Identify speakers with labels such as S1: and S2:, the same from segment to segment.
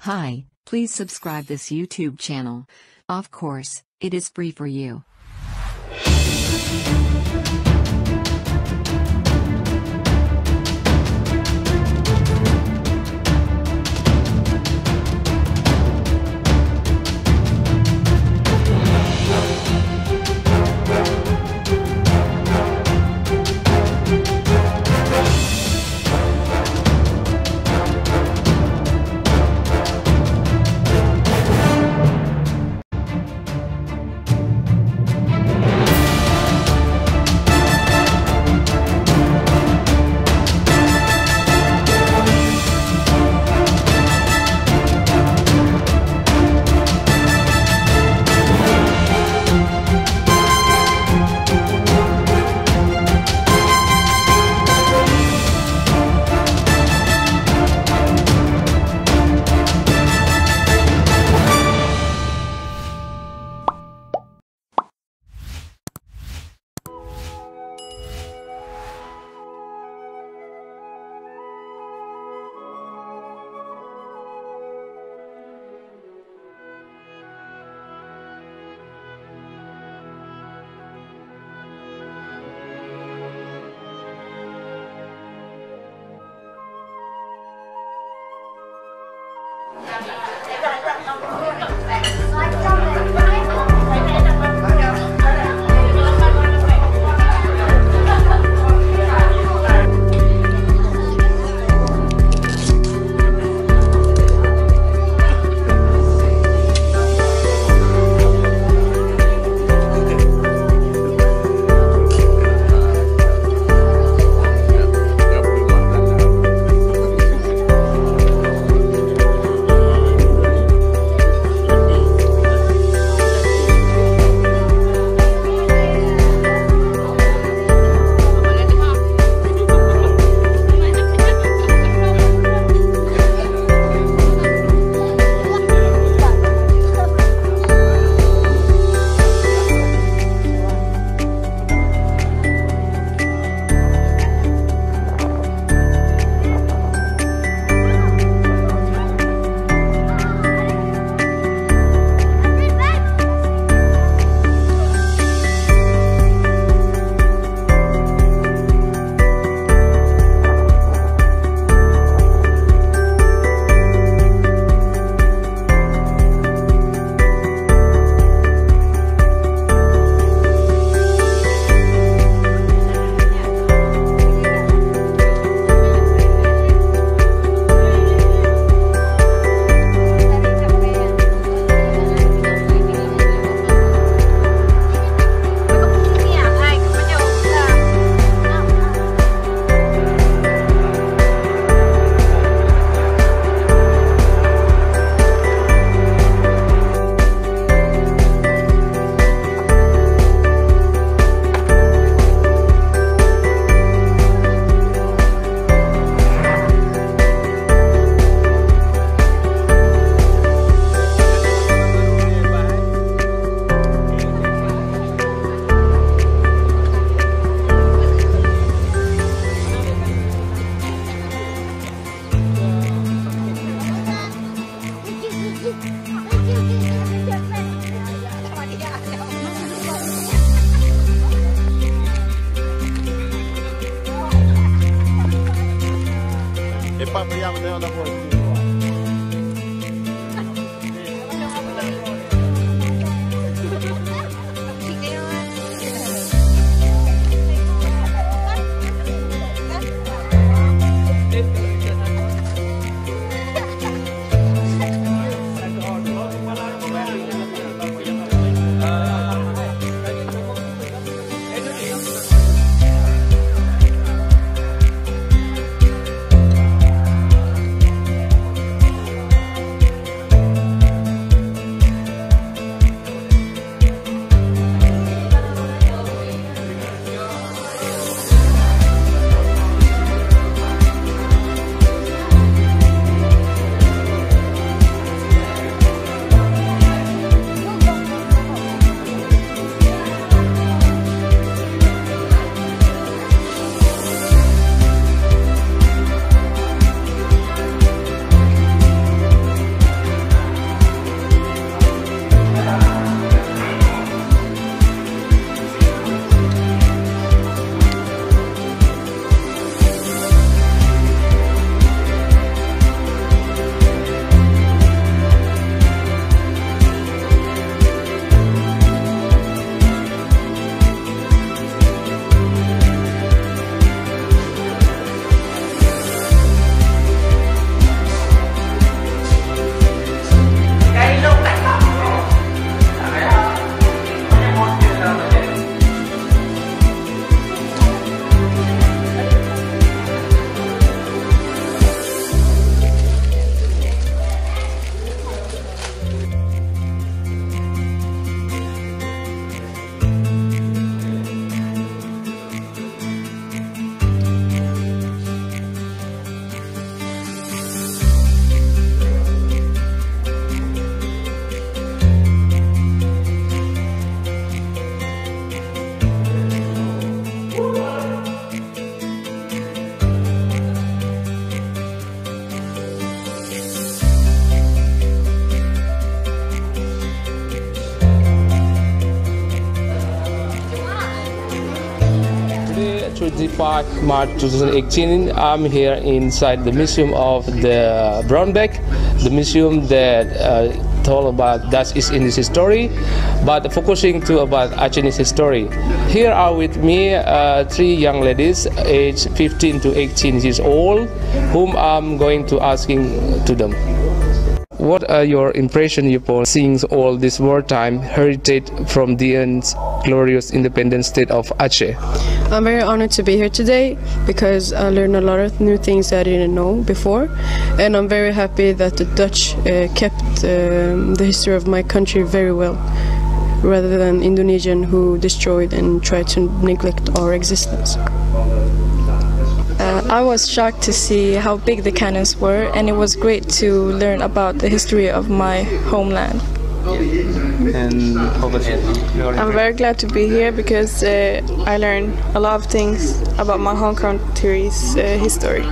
S1: Hi, please subscribe this YouTube channel. Of course, it is free for you.
S2: Meriam tengok dah pun. Today, 25 March 2018, I'm here inside the museum of the Brownback, the museum that told about Dutch East Indies history, but focusing to about Acehese history. Here are with me 3 young ladies, aged 15 to 18 years old, whom I'm going to asking to them. What are your impressions upon seeing all this wartime heritage from the glorious independent state of Aceh?
S3: I'm very honored to be here today because I learned a lot of new things that I didn't know before, and I'm very happy that the Dutch kept the history of my country very well, rather than Indonesian who destroyed and tried to neglect our existence.
S4: I was shocked to see how big the cannons were, and it was great to learn about the history of my homeland.
S2: And how about you?
S5: I'm very glad to be here because I learned a lot of things about my home country's history.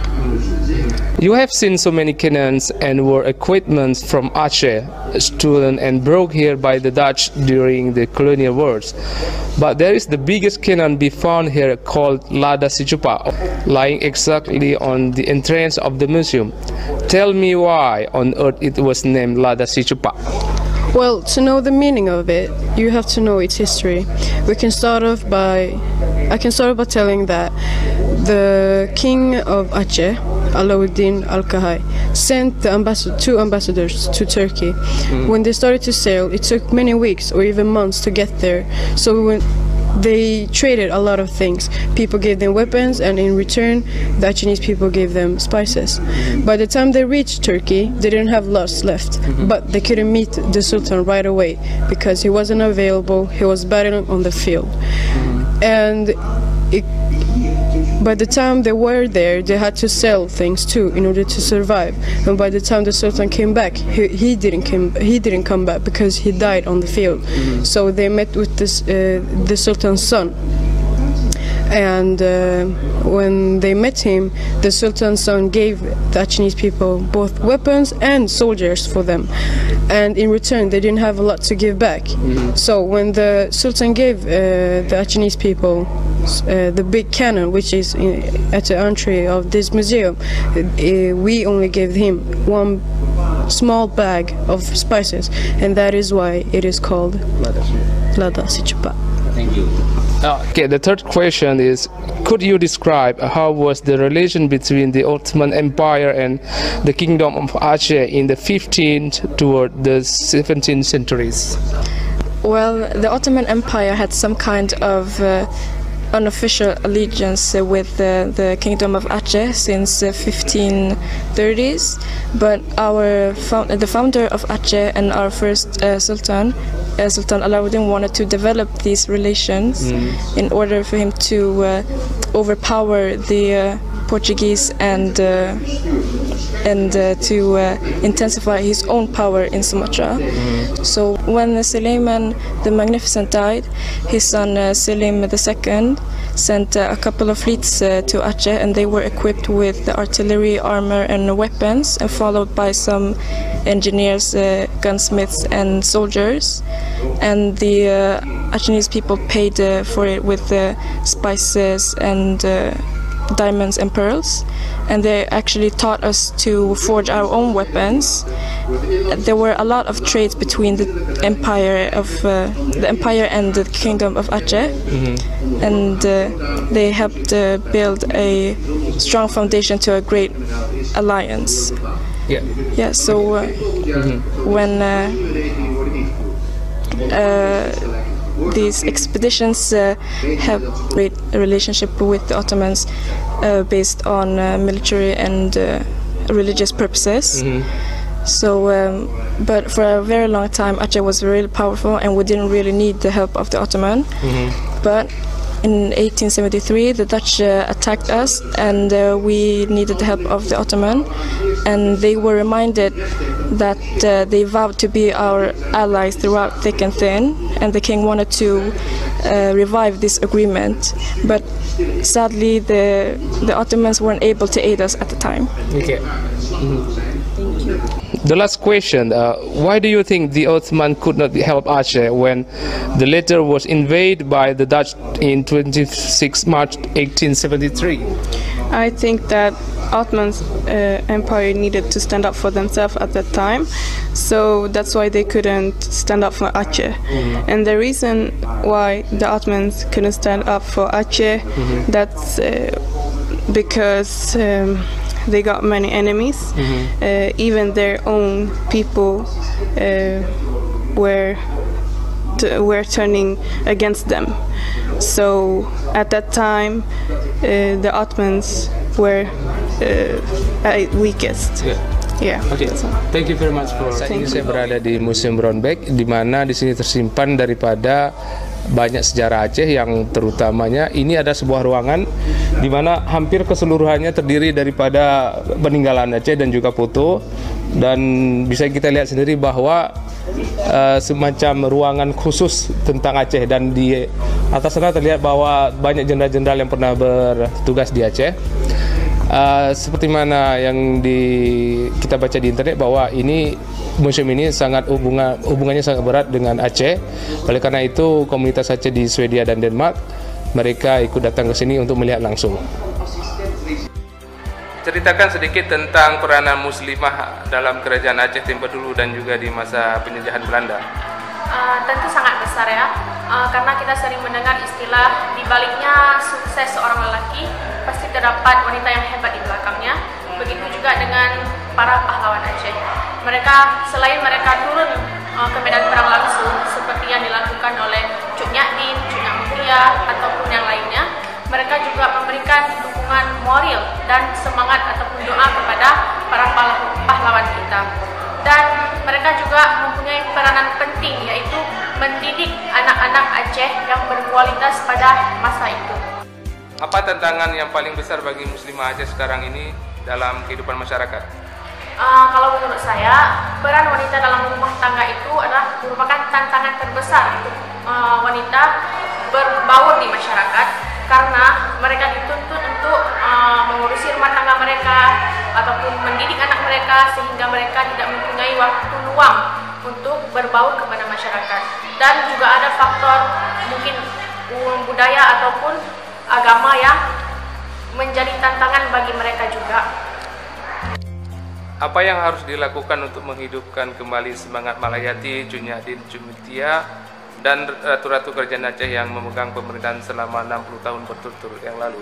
S2: You have seen so many cannons and war equipment from Aceh, stolen and brought here by the Dutch during the colonial wars. But there is the biggest cannon be found here called Lada Sichupa, lying exactly on the entrance of the museum. Tell me why on earth it was named Lada Sichupa.
S3: Well, to know the meaning of it, you have to know its history. I can start off by telling that the king of Aceh, Alauddin Al-Kahai, sent the 2 ambassadors to Turkey. When they started to sail, it took many weeks or even months to get there. So when they traded a lot of things. People gave them weapons, and in return, the Acehese people gave them spices. By the time they reached Turkey, they didn't have lots left, but they couldn't meet the Sultan right away because he wasn't available. He was battling on the field, and by the time they were there, they had to sell things too in order to survive. And by the time the Sultan came back, he didn't come back because he died on the field. So they met with the Sultan's son. And when they met him, the Sultan's son gave the Acehese people both weapons and soldiers for them. And in return, they didn't have a lot to give back. So when the Sultan gave the Acehese people the big cannon, which is at the entry of this museum, we only gave him 1 small bag of spices, and that is why it is called Lada Sichupa.
S2: Thank you. Okay, the third question is, could you describe how was the relation between the Ottoman Empire and the Kingdom of Aceh in the 15th toward the 17th centuries?
S4: Well, the Ottoman Empire had some kind of unofficial allegiance with the Kingdom of Aceh since 1530s, but the founder of Aceh and our first Sultan, Sultan Alauddin, wanted to develop these relations in order for him to overpower the Portuguese and to intensify his own power in Sumatra. So when Suleiman the Magnificent died, his son Selim II sent a couple of fleets to Aceh, and they were equipped with artillery, armor and weapons, and followed by some engineers, gunsmiths and soldiers. And the Acehese people paid for it with spices and diamonds and pearls, and they actually taught us to forge our own weapons. There were a lot of trades between the empire and the Kingdom of Aceh, and they helped build a strong foundation to a great alliance. Yeah. So when these expeditions have great relationship with the Ottomans based on military and religious purposes. So, but for a very long time, Aceh was really powerful, and we didn't really need the help of the Ottoman. But in 1873, the Dutch attacked us, and we needed the help of the Ottoman. And they were reminded that they vowed to be our allies throughout thick and thin, and the king wanted to revive this agreement, but sadly the Ottomans weren't able to aid us at the time.
S2: Okay. The last question, why do you think the Ottoman could not help Aceh when the latter was invaded by the Dutch in 26 March 1873?
S5: I think that Ottoman Empire needed to stand up for themselves at that time, so that's why they couldn't stand up for Aceh. And the reason why the Ottomans couldn't stand up for Aceh, that's because they got many enemies. Even their own people were turning against them. So at that time, the Ottomans were at weakest. Yeah.
S2: Okay. Thank you very much for. Saat ini saya berada di Museum Brownback, di mana di sini tersimpan daripada banyak sejarah Aceh, yang terutamanya ini ada sebuah ruangan di mana hampir keseluruhannya terdiri daripada peninggalan Aceh dan juga foto, dan bisa kita lihat sendiri bahwa semacam ruangan khusus tentang Aceh, dan di atas sana terlihat bahwa banyak jenderal-jenderal yang pernah bertugas di Aceh. Seperti mana yang kita baca di internet bahwa museum ini hubungannya sangat berat dengan Aceh. Oleh karena itu komunitas Aceh di Swedia dan Denmark, mereka ikut datang ke sini untuk melihat langsung. Ceritakan sedikit tentang peranan muslimah dalam kerajaan Aceh tempo dulu dan juga di masa penjajahan Belanda.
S6: Tentu sangat besar ya, karena kita sering mendengar istilah di baliknya sukses seorang lelaki pasti terdapat wanita yang hebat di belakangnya. Begitu juga dengan para pahlawan Aceh. Selain mereka turun ke medan perang langsung seperti yang dilakukan oleh Cuk Nyadin, Cuk Mutia ataupun yang lainnya, mereka juga memberikan dukungan moral dan semangat ataupun doa kepada para pahlawan kita. Dan mereka juga mempunyai peranan penting, yaitu mendidik anak-anak Aceh yang berkualitas pada masa itu.
S2: Apa tantangan yang paling besar bagi muslimah Aceh sekarang ini dalam kehidupan masyarakat?
S6: Kalau menurut saya, peran wanita dalam rumah tangga itu merupakan tantangan terbesar untuk wanita berbaur di masyarakat, karena mereka dituntut untuk mengurusi rumah tangga mereka ataupun mendidik anak mereka, sehingga mereka tidak mempunyai waktu luang untuk berbaur kepada masyarakat. Dan juga ada faktor mungkin budaya ataupun agama yang menjadi tantangan bagi mereka juga.
S2: Apa yang harus dilakukan untuk menghidupkan kembali semangat Malayati, Cuk Nyadin, Cuk Mutia, dan ratu-ratu kerajaan Aceh yang memegang pemerintahan selama 60 tahun berturut-turut yang lalu?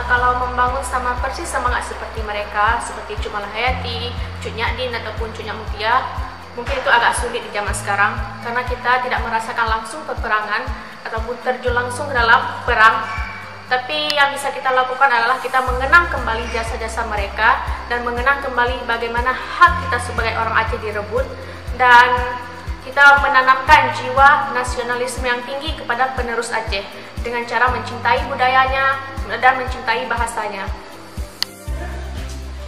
S6: Kalau membangun sama persis semangat seperti mereka, seperti Cuk Malayati, Cuk Nyadin ataupun Cuk Mutia, mungkin itu agak sulit di zaman sekarang, karena kita tidak merasakan langsung peperangan ataupun terjun langsung dalam perang. Tapi yang bisa kita lakukan adalah kita mengenang kembali jasa-jasa mereka dan mengenang kembali bagaimana hak kita sebagai orang Aceh direbut, dan kita menanamkan jiwa nasionalisme yang tinggi kepada penerus Aceh dengan cara mencintai budayanya dan mencintai bahasanya.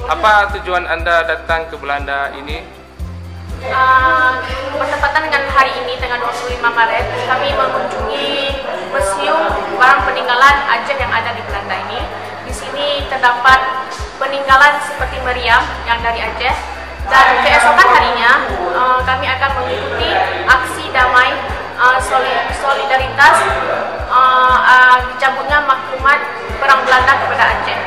S2: Apa tujuan Anda datang ke Belanda ini?
S6: Bertepatan dengan hari ini, tanggal 25 Maret, kami mengunjungi Museum Barang Peninggalan Aceh yang ada di Belanda ini. Di sini terdapat peninggalan seperti meriam yang dari Aceh, dan keesokan harinya kami akan mengikuti aksi damai solidaritas dicabutnya maklumat perang Belanda kepada Aceh.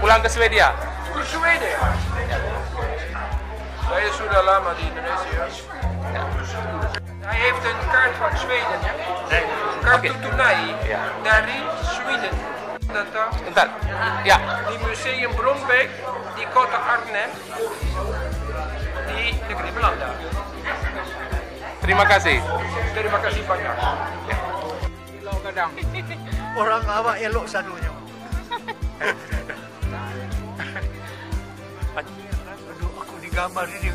S2: pulang ke Swedia.
S7: Ke Zweden. Saya sudah lama di Indonesia.
S2: Ya.
S7: Hij heeft een kaart van Zweden, ya. Kartu tunai dari Zweden.
S2: Bentar. Ya.
S7: Di Museum Brombeek di kota Arnhem di negeri Belanda.
S2: Terima kasih.
S7: Terima kasih banyak.
S8: Kadang orang awak elok sadunya. Aduh, aku digambar ini.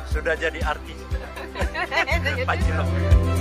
S8: Sudah jadi artis. Panjang.